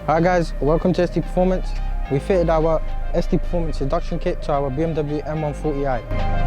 Hi guys, welcome to SDperformance. We fitted our SDperformance induction kit to our BMW M140i.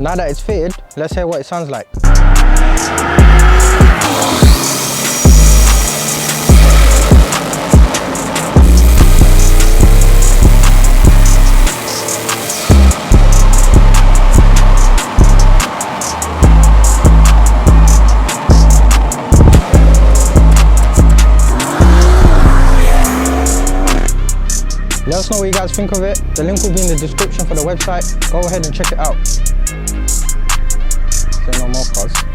Now that it's fitted, let's hear what it sounds like. Let us know what you guys think of it. The link will be in the description for the website. Go ahead and check it out. Say no more, cuz.